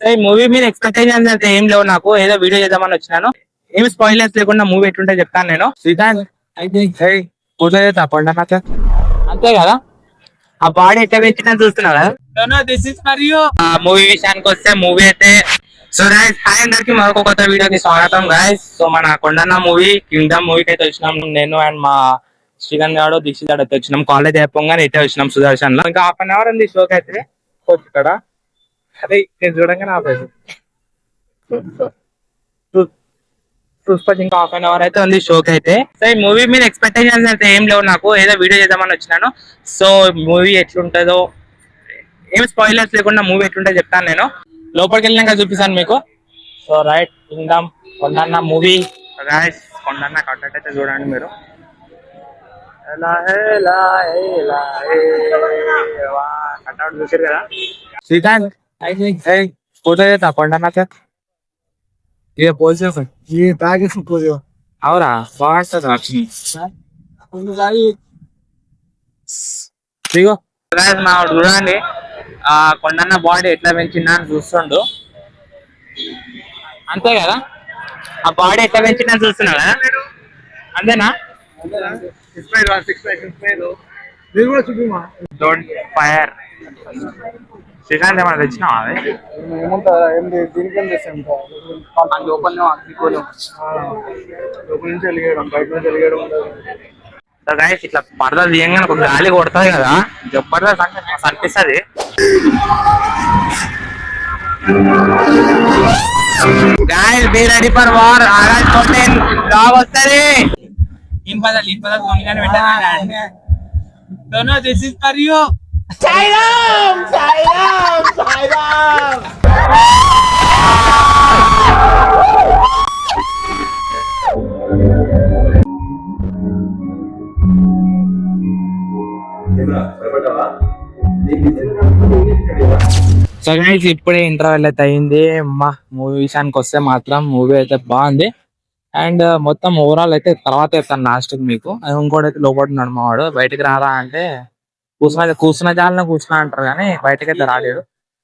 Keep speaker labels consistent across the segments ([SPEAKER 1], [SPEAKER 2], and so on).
[SPEAKER 1] ఈ మూవీ మీద ఎక్స్పెక్టేషన్స్ అయితే ఏం లేవు నాకు. ఏదో వీడియో చేద్దామని వచ్చినాను. ఏమి స్పాయిలర్స్ లేకుండా మూవీ ఎట్లుంటే చెప్తాను నేను. శ్రీకాంత్ అంతే కదా, ఆ బాడీ ఎట్లా పెంచినా చూస్తున్నావు కదా. This is for you. Movie విషయానికి వస్తే మూవీ అయితే సో గైస్ హాయ్ అందరికి మరొక కొత్త వీడియోకి స్వాగతం గైస్. సో మన కొండన్న మూవీ కింగ్డమ్ మూవీకి అయితే వచ్చినాం. నేను అండ్ మా శ్రీకాంత్ గారు దీక్షిత్ గారు అయితే వచ్చినాం. కాలేజ్ అయిపోగానే అయితే వచ్చినాం సుదర్శన్ లో. ఇంకా హాఫ్ అన్ అవర్ ఉంది షోకి అయితే ఇక్కడ. అదే నేను చూడంగానే ఆపేసి ఇంకా హాఫ్ అన్ అవర్ అయితే ఉంది షోకి అయితే. సో ఈ మూవీ మీద ఎక్స్పెక్టేషన్స్ అయితే ఏం లేవు నాకు. ఏదో వీడియో చేద్దామని వచ్చినాను. సో మూవీ ఎట్లుంటుందో ఏం స్పాయిలర్స్ లేకుండా మూవీ ఎట్లుంటే చెప్తాను నేను. లోపలికి వెళ్ళినాక చూపిస్తాను మీకు. So right kingdom Kondanna movie guys. Kondanna cutout అయితే చూడండి మీరు. కట్అవుట్ చూసారు కదా. శ్రీకాంత్ ఫోటో చేస్తా కొండన్న సార్. ये पोज ये बैग है पोज అవురా బాగుంటుంది మా చూడండి. ఆ కొండన్న బాడీ ఎట్లా పెంచిందా అని చూస్తుండు. అంతే కదా, ఆ బాడీ ఎట్లా పెంచిందా చూస్తున్నా కదా. అంతేనా డోంట్ ఫైర్. శ్రీకాంత్ ఏమైనా తెచ్చినావా? ఇట్లా పరదా తీయంగానే ఒక గాలి కొడుతుంది కదా, జబర్దస్త్ అంటే అనిపిస్తుంది. Guys be ready for war. ఆగాజ్ కొట్టేన్ జాబ్ వస్తుంది. ఏం పదాలు ఈ పదాలు కొనిగానే పెట్టాను. డోనో this is for you. Sairam Sairam Sairam. So guys ఇప్పుడే ఇంటర్వెల్ అయితే అయింది. మా మూవీ విషయానికి వస్తే మాత్రం మూవీ అయితే బాగుంది. అండ్ మొత్తం ఓవరాల్ అయితే తర్వాత చెప్తాను లాస్ట్ మీకు. ఇంకోటి అయితే లోపల ఉన్నాడు మా వాడు. బయటకు రారా అంటే కూర్చున్న జాలనే కూర్చున్నా అంటారు కానీ బయటకి అయితే రాలేడు.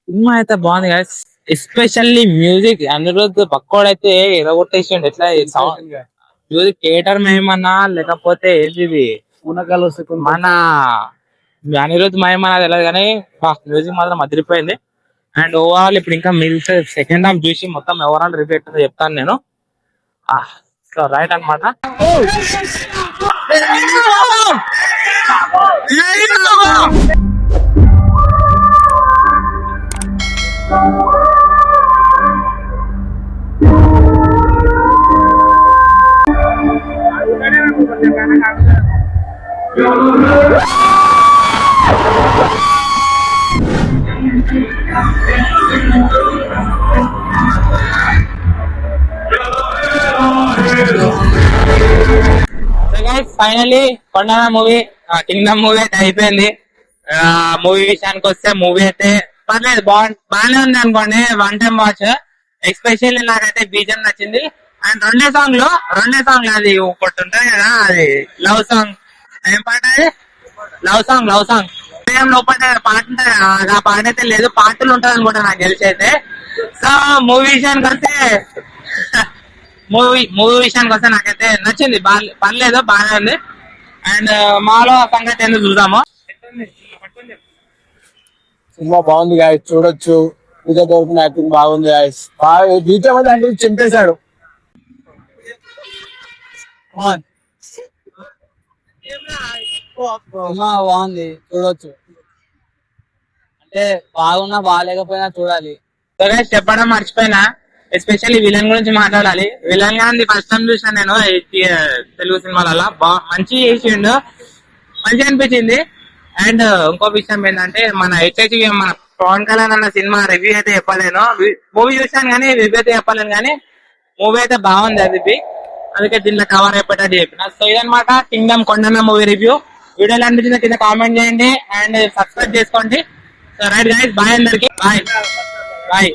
[SPEAKER 1] సినిమా అయితే బాగుంది గైస్. ఎస్పెషల్లీ మ్యూజిక్ అనిరుద్ధ్ పక్కోడైతే ఎరగొట్టేసిండు. ఎట్లా మ్యూజిక్ థియేటర్ మేమన్నా లేకపోతే ఏంటిది మన అనిరుద్ధ్ మహిమన్నా తెలియదు కానీ మ్యూజిక్ మాత్రం అదిరిపోయింది. అండ్ ఓవరాల్ ఇప్పుడు ఇంకా మిగిలితే సెకండ్ హాఫ్ చూసి మొత్తం ఓవరాల్ రివ్యూ అయితే చెప్తాను నేను. సో రైట్ అనమాట. Finally Kondanna movie Kingdom movie అయితే అయిపోయింది. మూవీ విషయానికి వస్తే మూవీ అయితే పర్లేదు, బాగానే ఉంది అనుకోండి. One time watch. ఎస్పెషల్లీ నాకైతే బీజం నచ్చింది. అండ్ రెండే సాంగ్ అది ఒకటి ఉంటుంది కదా, అది లవ్ సాంగ్. ఏం పాట అది? లవ్ సాంగ్ లోపల పాట ఉంటుంది. ఆ పాట అయితే లేదు, పాటలు ఉంటుంది అనుకుంటా నాకు తెలిసి అయితే. సో మూవీ విషయానికి వస్తే నాకైతే నచ్చింది. పర్లేదు, బాగానే ఉంది. అండ్ మాలో సంగతి ఎందుకు చూద్దాము.
[SPEAKER 2] సినిమా బాగుంది గాయస్, చూడొచ్చు. విజయ్ దేవరకొండ యాక్టింగ్ బాగుంది గాయస్. బీచ్ అంటే చింపేశాడు. బాగుంది, చూడొచ్చు. అంటే బాగున్నా బాగాలేకపోయినా చూడాలి.
[SPEAKER 1] చెప్పడం మర్చిపోయినా, ఎస్పెషల్లీ విలన్ గురించి మాట్లాడాలి. విలన్ గాంధీ ఫస్ట్ టైం చూసాను నేను తెలుగు సినిమాలలో. మంచి చేసిండు, మంచి అనిపించింది. అండ్ ఇంకో విషయం ఏంటంటే మన హెచ్ఐసి మన పవన్ కళ్యాణ్ అన్న సినిమా రివ్యూ అయితే చెప్పలేను. మూవీ చూసాను కానీ రివ్యూ అయితే చెప్పలేను, కానీ మూవీ అయితే బాగుంది అది. అందుకే దీంట్లో కవర్ అయిపోయేటట్టు చెప్పిన. సో ఇదనమాట కింగ్డమ్ కొండన్న మూవీ రివ్యూ. వీడియోలో అనిపించింది కింద కామెంట్ చేయండి అండ్ సబ్స్క్రైబ్ చేసుకోండి. సో రైట్ గైస్, బాయ్ అందరికి, బాయ్.